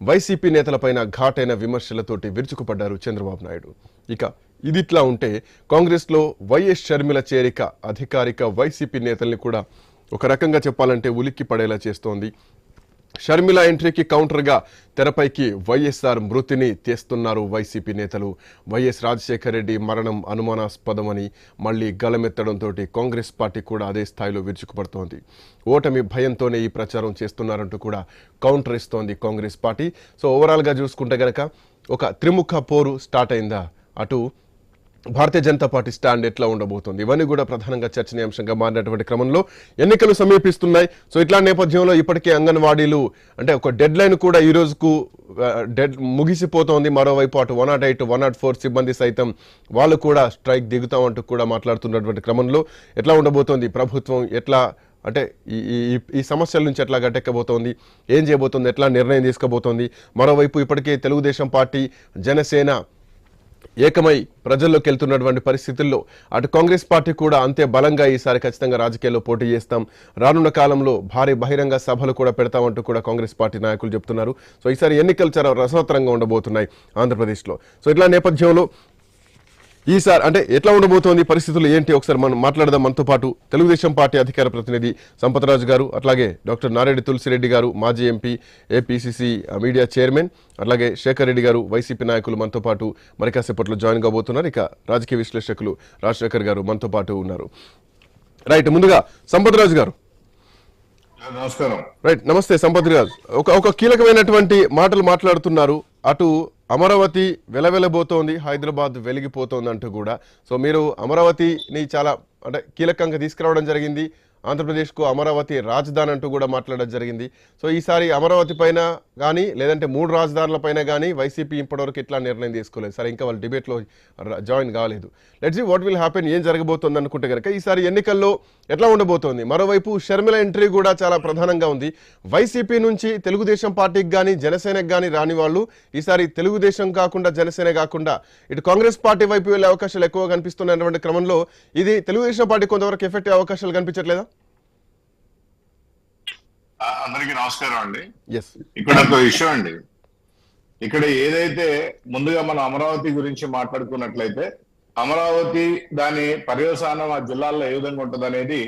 YCP నేతలపైన ఘాటైన విమర్శలతోటి విరుచుకుపడ్డారు చంద్రబాబు నాయుడు. ఇక ఇదిట్లా ఉంటే కాంగ్రెస్లో వైఎస్ షర్మిల చేరిక అధికారిక వైసీపీ నేతల్ని కూడా ఒక రకంగా చెప్పాలంటే ఉలిక్కి పడేలా చేస్తోంది. షర్మిల ఎంట్రీకి కౌంటర్గా తెరపైకి వైఎస్ఆర్ మృతిని తీస్తున్నారు వైసీపీ నేతలు. వైఎస్ రాజశేఖర రెడ్డి మరణం అనుమానాస్పదమని మళ్లీ గలమెత్తడంతో కాంగ్రెస్ పార్టీ కూడా అదే స్థాయిలో విరుచుకుపడుతోంది. ఓటమి భయంతోనే ఈ ప్రచారం చేస్తున్నారంటూ కూడా కౌంటర్ ఇస్తోంది కాంగ్రెస్ పార్టీ. సో ఓవరాల్గా చూసుకుంటే గనక ఒక త్రిముఖ పోరు స్టార్ట్ అయిందా, అటు భారతీయ జనతా పార్టీ స్టాండ్ ఎట్లా ఉండబోతోంది, ఇవన్నీ కూడా ప్రధానంగా చర్చనీయాంశంగా మారినటువంటి క్రమంలో ఎన్నికలు సమీపిస్తున్నాయి. సో ఇట్లా నేపథ్యంలో ఇప్పటికే అంగన్వాడీలు అంటే ఒక డెడ్ లైన్ కూడా ఈ రోజుకు ముగిసిపోతోంది. మరోవైపు అటు 108, 104 సిబ్బంది సైతం వాళ్ళు కూడా స్ట్రైక్ దిగుతామంటూ కూడా మాట్లాడుతున్నటువంటి క్రమంలో ఎట్లా ఉండబోతోంది ప్రభుత్వం, ఎట్లా అంటే ఈ సమస్యల నుంచి ఎట్లా గట్టెక్కబోతోంది, ఏం చేయబోతోంది, ఎట్లా నిర్ణయం తీసుకోబోతోంది. మరోవైపు ఇప్పటికే తెలుగుదేశం పార్టీ జనసేన ఏకమై ప్రజల్లోకి వెళ్తున్నటువంటి పరిస్థితుల్లో అటు కాంగ్రెస్ పార్టీ కూడా అంతే బలంగా ఈసారి ఖచ్చితంగా రాజకీయాల్లో పోటీ చేస్తాం, రానున్న కాలంలో భారీ బహిరంగ సభలు కూడా పెడతామంటూ కూడా కాంగ్రెస్ పార్టీ నాయకులు చెప్తున్నారు. సో ఈసారి ఎన్నికలు చాలా రసవత్తరంగా ఉండబోతున్నాయి ఆంధ్రప్రదేశ్లో. సో ఇట్లా నేపథ్యంలో ఈసారి అంటే ఎట్లా ఉండబోతోంది, పరిస్థితులు ఏంటి, ఒకసారి మనం మాట్లాడదాం. మనతో పాటు తెలుగుదేశం పార్టీ అధికార ప్రతినిధి సంపత్రాజు గారు, అట్లాగే డాక్టర్ నారెడ్డి తులసిరెడ్డి గారు, మాజీ ఎంపీ, ఏపీసీసీ మీడియా చైర్మన్, అట్లాగే శేఖర్ రెడ్డి గారు, వైసీపీ నాయకులు మనతో పాటు మరి కాసేపట్లో జాయిన్ కాబోతున్నారు. ఇక రాజకీయ విశ్లేషకులు రాజశేఖర్ గారు మనతో పాటు ఉన్నారు. రైట్, ముందుగా సంపత్రాజు గారు. నమస్కారం. రైట్, నమస్తే సంపత్రాజు. ఒక కీలకమైనటువంటి మాటలు మాట్లాడుతున్నారు. అటు అమరావతి వెలవెలబోతోంది, హైదరాబాద్ వెలిగిపోతోంది అంటూ కూడా. సో మీరు అమరావతిని చాలా అంటే కీలకంగా తీసుకురావడం జరిగింది. ఆంధ్రప్రదేశ్కు అమరావతి రాజధాని అంటూ కూడా మాట్లాడడం జరిగింది. సో ఈసారి అమరావతి పైన కానీ లేదంటే 3 రాజధానుల పైన కానీ వైసీపీ ఇప్పటివరకు ఇట్లా నిర్ణయం తీసుకోలేదు. సరే, ఇంకా వాళ్ళు డిబేట్లో జాయిన్ కాలేదు. Let's see what will happen, ఏం జరగబోతోంది అనుకుంటే కనుక ఈసారి ఎన్నికల్లో ఎట్లా ఉండబోతోంది. మరోవైపు షర్మిల ఎంట్రీ కూడా చాలా ప్రధానంగా ఉంది. వైసీపీ నుంచి తెలుగుదేశం పార్టీకి కానీ జనసేనకు కానీ రాని వాళ్ళు ఈసారి తెలుగుదేశం కాకుండా జనసేన కాకుండా ఇటు కాంగ్రెస్ పార్టీ వైపు వెళ్ళే అవకాశాలు ఎక్కువ కనిపిస్తున్నటువంటి క్రమంలో ఇది తెలుగుదేశం పార్టీ కొంతవరకు ఎఫెక్ట్ అయ్యే అవకాశాలు కనిపించట్లేదా? అందరికీ నమస్కారం అండి. ఇక్కడ ఒక విషయం అండి, ఇక్కడ ఏదైతే ముందుగా మనం అమరావతి గురించి మాట్లాడుకున్నట్లయితే అమరావతి దాని పర్యవసానం ఆ జిల్లాల్లో ఏ విధంగా ఉంటుంది అనేది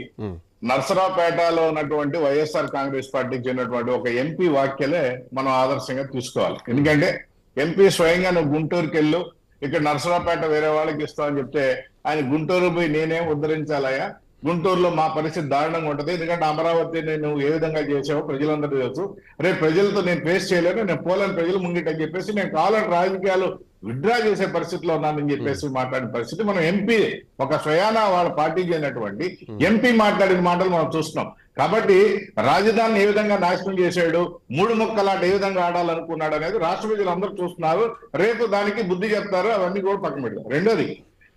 నర్సరావుపేటలో ఉన్నటువంటి వైఎస్ఆర్ కాంగ్రెస్ పార్టీకి చెందినటువంటి ఒక ఎంపీ వ్యాఖ్యలే మనం ఆదర్శంగా తీసుకోవాలి. ఎందుకంటే ఎంపీ స్వయంగా నువ్వు గుంటూరుకి వెళ్ళు, ఇక్కడ నర్సరావుపేట వేరే వాళ్ళకి ఇస్తామని చెప్తే ఆయన గుంటూరు పోయి నేనేం ఉద్ధరించాలయ్యా, గుంటూరులో మా పరిస్థితి దారుణంగా ఉంటుంది, ఎందుకంటే అమరావతిని నువ్వు ఏ విధంగా చేసావో ప్రజలందరూ తెలుసు, రేపు ప్రజలతో నేను ఫేస్ చేయలేను, నేను పోలేని ప్రజలు ముంగిటని చెప్పేసి నేను కావాలని రాజకీయాలు విత్డ్రా చేసే పరిస్థితిలో ఉన్నానని చెప్పేసి మాట్లాడిన పరిస్థితి మనం ఎంపీ ఒక స్వయాన వాళ్ళ పార్టీకి చెందినటువంటి ఎంపీ మాట్లాడిన మాటలు మనం చూస్తున్నాం. కాబట్టి రాజధానిని ఏ విధంగా నాశనం చేశాడు, 3 ముక్కలాట ఏ విధంగా ఆడాలనుకున్నాడు అనేది రాష్ట్ర ప్రజలు అందరూ చూస్తున్నారు. రేపు దానికి బుద్ధి చెప్తారు, అవన్నీ కూడా పక్కన పెడతారు. రెండోది,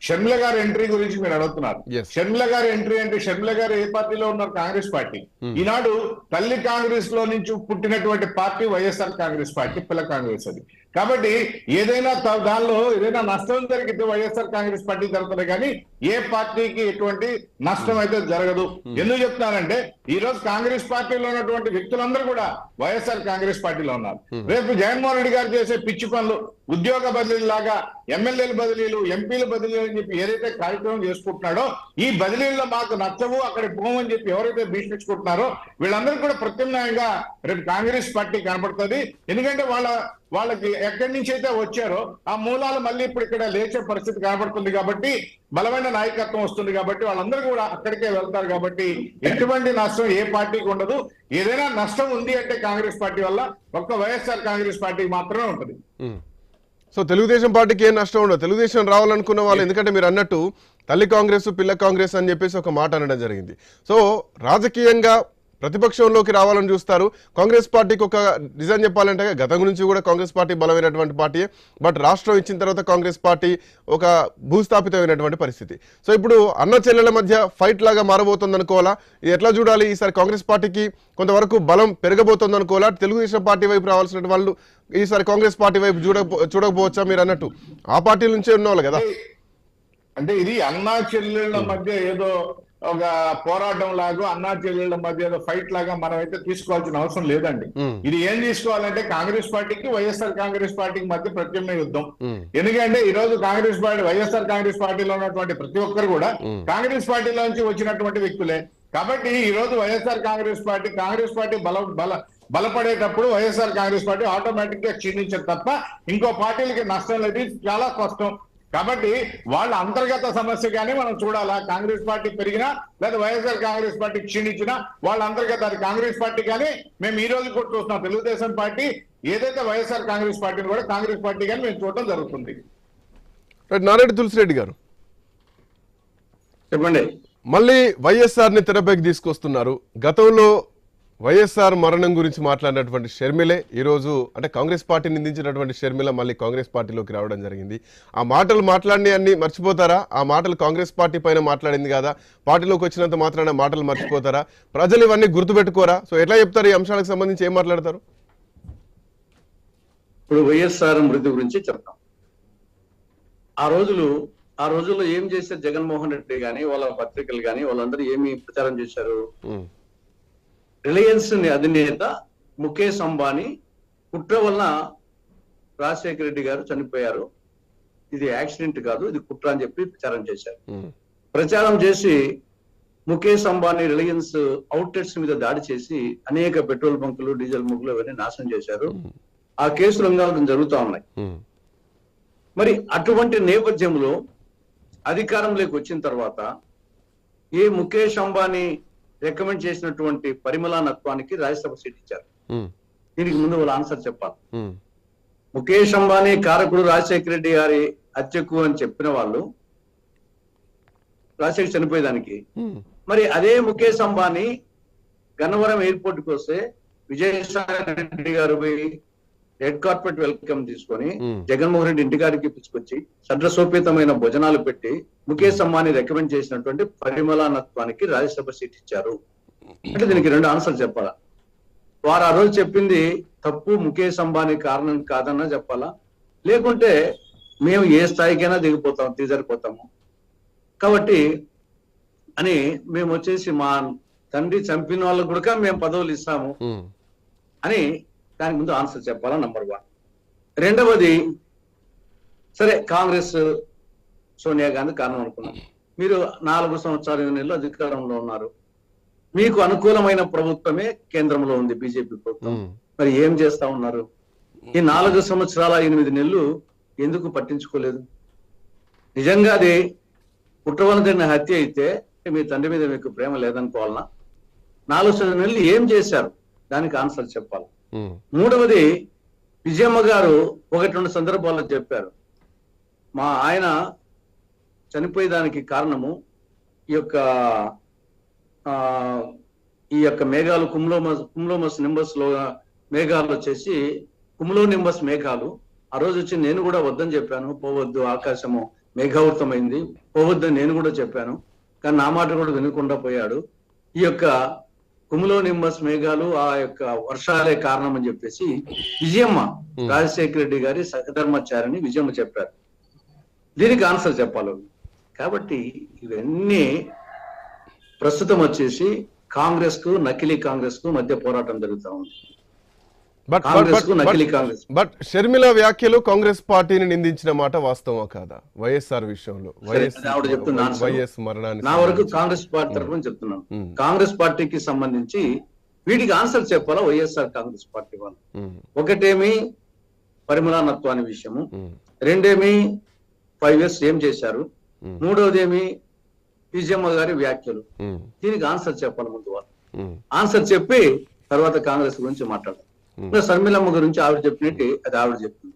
షర్మిల గారి ఎంట్రీ గురించి మీరు అడుగుతున్నారు. షర్మిల గారి ఎంట్రీ అంటే షర్మిల గారు ఏ పార్టీలో ఉన్నారు? కాంగ్రెస్ పార్టీ. ఈనాడు తల్లి కాంగ్రెస్ లో నుంచి పుట్టినటువంటి పార్టీ వైఎస్ఆర్ కాంగ్రెస్ పార్టీ, పిల్ల కాంగ్రెస్ అది. కాబట్టి ఏదైనా దానిలో ఏదైనా నష్టం జరిగితే వైఎస్ఆర్ కాంగ్రెస్ పార్టీ జరుగుతుంది, కానీ ఏ పార్టీకి ఎటువంటి నష్టం అయితే జరగదు. ఎందుకు చెప్తానంటే ఈ రోజు కాంగ్రెస్ పార్టీలో ఉన్నటువంటి వ్యక్తులందరూ కూడా వైఎస్ఆర్ కాంగ్రెస్ పార్టీలో ఉన్నారు. రేపు జగన్మోహన్ రెడ్డి గారు చేసే పిచ్చి పనులు, ఉద్యోగ బదిలీలు లాగా ఎమ్మెల్యేల బదిలీలు, ఎంపీల బదిలీలు అని చెప్పి ఏదైతే కార్యక్రమం చేసుకుంటున్నాడో, ఈ బదిలీల్లో మాకు నచ్చవు అక్కడికి పోమని చెప్పి ఎవరైతే భీష్మించుకుంటున్నారో వీళ్ళందరూ కూడా ప్రత్యామ్నాయంగా రేపు కాంగ్రెస్ పార్టీ కనబడుతుంది. ఎందుకంటే వాళ్ళకి ఎక్కడి నుంచి అయితే వచ్చారో ఆ మూలాలు మళ్ళీ ఇప్పుడు ఇక్కడ లేచే పరిస్థితి కనబడుతుంది. కాబట్టి బలమైన నాయకత్వం వస్తుంది, కాబట్టి వాళ్ళందరూ కూడా అక్కడికే వెళ్తారు. కాబట్టి ఎటువంటి నష్టం ఏ పార్టీకి ఉండదు. ఏదైనా నష్టం ఉంది అంటే కాంగ్రెస్ పార్టీ వల్ల ఒక్క వైఎస్ఆర్ కాంగ్రెస్ పార్టీకి మాత్రమే ఉంటుంది. సో తెలుగుదేశం పార్టీకి ఏం నష్టం ఉండదు. తెలుగుదేశం రావాలనుకున్న వాళ్ళు, ఎందుకంటే మీరు అన్నట్టు తల్లి కాంగ్రెస్ పిల్ల కాంగ్రెస్ అని చెప్పేసి ఒక మాట అనడం జరిగింది. సో రాజకీయంగా ప్రతిపక్షంలోకి రావాలని చూస్తారు. కాంగ్రెస్ పార్టీకి ఒక నిజం చెప్పాలంటే గతం నుంచి కూడా కాంగ్రెస్ పార్టీ బలమైనటువంటి పార్టీ, బట్ రాష్ట్రం ఇచ్చిన తర్వాత కాంగ్రెస్ పార్టీ ఒక భూస్థాపితమైనటువంటి పరిస్థితి. సో ఇప్పుడు అన్న చెల్లెల మధ్య ఫైట్ లాగా మారబోతుంది అనుకోవాలా? ఇది ఎట్లా చూడాలి? ఈసారి కాంగ్రెస్ పార్టీకి కొంతవరకు బలం పెరగబోతుంది అనుకోవాలా? తెలుగుదేశం పార్టీ వైపు రావాల్సిన వాళ్ళు ఈసారి కాంగ్రెస్ పార్టీ వైపు చూడకపోవచ్చా? మీరు అన్నట్టు ఆ పార్టీ నుంచే ఉన్నవాళ్ళు కదా. అంటే ఇది అన్నా చెల్లెళ్ళ మధ్య ఏదో ఒక పోరాటం లాగా అన్నా చెల్లెళ్ళ మధ్య ఏదో ఫైట్ లాగా మనం అయితే తీసుకోవాల్సిన అవసరం లేదండి. ఇది ఏం తీసుకోవాలంటే కాంగ్రెస్ పార్టీకి వైఎస్ఆర్ కాంగ్రెస్ పార్టీకి మధ్య ప్రత్యామ్నాయ యుద్ధం. ఎందుకంటే ఈ రోజు కాంగ్రెస్ పార్టీ వైఎస్ఆర్ కాంగ్రెస్ పార్టీలో ఉన్నటువంటి ప్రతి ఒక్కరు కూడా కాంగ్రెస్ పార్టీలోంచి వచ్చినటువంటి వ్యక్తులే. కాబట్టి ఈ రోజు వైఎస్ఆర్ కాంగ్రెస్ పార్టీ బలపడేటప్పుడు వైఎస్ఆర్ కాంగ్రెస్ పార్టీ ఆటోమేటిక్ గా క్షీణించదు తప్ప ఇంకో పార్టీలకి నష్టం లేదు. చాలా స్పష్టం. కాబట్టి వాళ్ళ అంతర్గత సమస్య కానీ మనం చూడాలా. కాంగ్రెస్ పార్టీ పెరిగినా లేదా వైఎస్ఆర్ కాంగ్రెస్ పార్టీ క్షీణించినా వాళ్ళ అంతర్గత, అది కాంగ్రెస్ పార్టీ కానీ మేము ఈ రోజు కూడా చూస్తున్నాం, తెలుగుదేశం పార్టీ ఏదైతే వైఎస్ఆర్ కాంగ్రెస్ పార్టీని కూడా కాంగ్రెస్ పార్టీ కానీ మేము చూడటం జరుగుతుంది. నారాయణ తులసిరెడ్డి గారు చెప్పండి. మళ్ళీ వైఎస్ఆర్ ని తెరపైకి తీసుకొస్తున్నారు. గతంలో వైఎస్ఆర్ మరణం గురించి మాట్లాడినటువంటి షర్మిలే ఈరోజు అంటే కాంగ్రెస్ పార్టీ నిందించినటువంటి షర్మిల మళ్ళీ కాంగ్రెస్ పార్టీలోకి రావడం జరిగింది. ఆ మాటలు మాట్లాడిన అన్ని మర్చిపోతారా? ఆ మాటలు కాంగ్రెస్ పార్టీ పైన మాట్లాడింది కదా, పార్టీలోకి వచ్చినంత మాత్రాన మాటలు మర్చిపోతారా? ప్రజలు ఇవన్నీ గుర్తుపెట్టుకోరా? సో ఎట్లా చెప్తారు? ఈ అంశాలకు సంబంధించి ఏం మాట్లాడతారు? ఇప్పుడు వైఎస్ఆర్ మృతి గురించి చెప్తాం. ఆ రోజుల్లో ఏం చేశారు జగన్మోహన్ రెడ్డి గాని వాళ్ళ పత్రికలు గాని వాళ్ళందరూ ఏమి ప్రచారం చేశారు? రిలయన్స్ అధినేత ముఖేష్ అంబానీ కుట్ర వలన రాజశేఖర రెడ్డి గారు చనిపోయారు, ఇది యాక్సిడెంట్ కాదు, ఇది కుట్ర అని చెప్పి ప్రచారం చేశారు. ప్రచారం చేసి ముఖేష్ అంబానీ రిలయన్స్ అవుట్లెట్స్ మీద దాడి చేసి అనేక పెట్రోల్ బంకులు, డీజిల్ బంకులు ఇవన్నీ నాశనం చేశారు. ఆ కేసు రంగాలు జరుగుతూ ఉన్నాయి. మరి అటువంటి నేపథ్యంలో అధికారంలోకి వచ్చిన తర్వాత ఏ ముఖేష్ అంబానీ రికమెండ్ చేసినటువంటి పరిమళ నత్వానికి రాజ్యసభ సీట్ ఇచ్చారు. దీనికి ముందు వాళ్ళ ఆన్సర్ చెప్పాలి. ముఖేష్ అంబానీ కారకుడు రాజశేఖర రెడ్డి గారి హత్యకు అని చెప్పిన వాళ్ళు రాజశేఖర్ చనిపోయేదానికి, మరి అదే ముఖేష్ అంబానీ గన్నవరం ఎయిర్పోర్ట్ కు వస్తే విజయసాయి రెడ్డి గారు పోయి రెడ్ కార్పెట్ వెల్కమ్ తీసుకొని జగన్మోహన్ రెడ్డి ఇంటికాడికి పిలుచుకొచ్చి సడ్రసోపేతమైన భోజనాలు పెట్టి ముఖేష్ అంబానీ రికమెండ్ చేసినటువంటి పరిమళనత్వానికి రాజ్యసభ సీట్ ఇచ్చారు. అంటే దీనికి రెండు ఆన్సర్ చెప్పాలా? వారు ఆ రోజు చెప్పింది తప్పు, ముఖేష్ అంబానీ కారణం కాదన్నా చెప్పాలా? లేకుంటే మేము ఏ స్థాయికైనా దిగజారిపోతాము కాబట్టి అని మేము వచ్చేసి మా తండ్రి చంపిన వాళ్ళకు కూడా మేము పదవులు ఇస్తాము అని దానికి ముందు ఆన్సర్ చెప్పాలా? నంబర్ 1. రెండవది, సరే కాంగ్రెస్ సోనియా గాంధీ కారణం అనుకున్నాం. మీరు 4 సంవత్సరాలు 8 నెలలు అధికారంలో ఉన్నారు. మీకు అనుకూలమైన ప్రభుత్వమే కేంద్రంలో ఉంది, బీజేపీ ప్రభుత్వం. మరి ఏం చేస్తా ఉన్నారు? ఈ 4 సంవత్సరాల 8 నెలలు ఎందుకు పట్టించుకోలేదు? నిజంగా అది కుట్రవలన హత్య అయితే మీ తండ్రి మీద మీకు ప్రేమ లేదనుకోవాలన్నా? 4 నెలలు ఏం చేశారు? దానికి ఆన్సర్ చెప్పాలి. మూడవది, విజయమ్మ గారు 1-2 సందర్భాల్లో చెప్పారు, మా ఆయన చనిపోయేదానికి కారణము ఈ యొక్క మేఘాలు కుమ్లోమస్ నింబస్ లో మేఘాలు వచ్చేసి కుమ్లో నింబస్ మేఘాలు. ఆ రోజు వచ్చి నేను కూడా వద్దని చెప్పాను, పోవద్దు, ఆకాశము మేఘావృతమైంది, పోవద్దని నేను కూడా చెప్పాను. కానీ నా మాట కూడా వినకుండా పోయాడు. ఈ యొక్క కుములో నింబస్ మేఘాలు ఆ యొక్క వర్షాలే కారణం అని చెప్పేసి విజయమ్మ, రాజశేఖర రెడ్డి గారి సహధర్మచారిని విజయమ్మ చెప్పారు. దీనికి ఆన్సర్ చెప్పాలి. కాబట్టి ఇవన్నీ ప్రస్తుతం వచ్చేసి కాంగ్రెస్ కు నకిలీ కాంగ్రెస్ కు మధ్య పోరాటం జరుగుతూ ఉంది. బట్ షర్మిల వ్యాఖ్యలు కాంగ్రెస్ పార్టీని నిందించిన మాట వాస్తవా కాదా? వైఎస్ఆర్ విషయంలో వైఎస్ మరణాన్ని నా వరకు కాంగ్రెస్ పార్టీ తరఫున చెప్తున్నాను. కాంగ్రెస్ పార్టీకి సంబంధించి వీటికి ఆన్సర్ చెప్పాలా వైఎస్ఆర్ కాంగ్రెస్ పార్టీ వాళ్ళు? ఒకటేమి పరిమళనత్వాన్ని విషయము, రెండేమి 5 years ఏం చేశారు, మూడవదేమి విజయమ్మ గారి వ్యాఖ్యలు. దీనికి ఆన్సర్ చెప్పాలి ముందు వాళ్ళు. ఆన్సర్ చెప్పి తర్వాత కాంగ్రెస్ గురించి మాట్లాడాలి. షర్మిలమ్మ గురించి ఆవిడ చెప్పినట్టు అది ఆవిడ చెప్తుంది.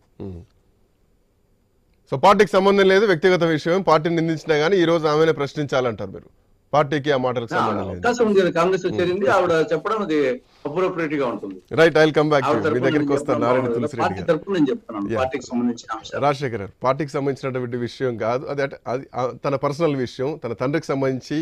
సో పార్టీకి సంబంధం లేదు, వ్యక్తిగత విషయం. పార్టీని నిందించినా గానీ ఈ రోజు ఆమెనే ప్రశ్నించాలంటారు మీరు? పార్టీకి ఆ మాటలకు సంబంధం లేదు. అవకాశం ఉంది కదా, కాంగ్రెస్ చేరింది, ఆవిడ చెప్పడం అది అప్రోప్రియేట్ గా ఉంటుంది. Right, I will come back ఆవిడ మీ తరపున దగ్గరికి నేను వస్తాను. చెప్పడం నారాయణ బాగుండదు. తులసిరెడ్డి పార్టీ గారు, తరపున నేను చెప్తున్నాను, Yeah. పార్టీకి సంబంధించిన అంశాలు. రాజశేఖర్ గారు, పార్టీకి సంబంధించినటువంటి విషయం కాదు అది, అది తన పర్సనల్ విషయం. తన తండ్రికి సంబంధించి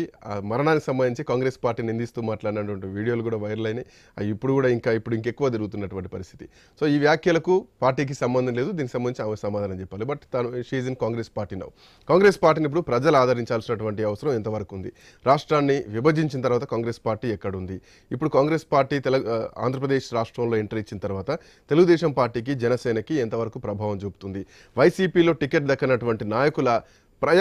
మరణానికి సంబంధించి కాంగ్రెస్ పార్టీ నిందిస్తూ మాట్లాడినటువంటి వీడియోలు కూడా వైరల్ అయినాయి. అవి ఇప్పుడు కూడా ఇప్పుడు ఇంకెక్కువ తిరుగుతున్నటువంటి పరిస్థితి. సో ఈ వ్యాఖ్యలకు పార్టీకి సంబంధం లేదు, దీనికి సంబంధించి ఆమె సమాధానం చెప్పాలి. బట్ తను she in Congress party now. Congress పార్టీని ఇప్పుడు ప్రజలు ఆదరించాల్సినటువంటి అవసరం ఎంతవరకు ఉంది? రాష్ట్రాన్ని విభజించిన తర్వాత కాంగ్రెస్ పార్టీ ఎక్కడుంది? ఇప్పుడు కాంగ్రెస్ పార్టీ ఆంధ్రప్రదేశ్ రాష్ట్రంలో ఎంటర్ ఇచ్చిన తర్వాత తెలుగుదేశం పార్టీకి, జనసేనకి ఎంతవరకు ప్రభావం చూపుతుంది? వైసీపీలో టికెట్ దక్కనటువంటి నాయకుల ప్రయాణ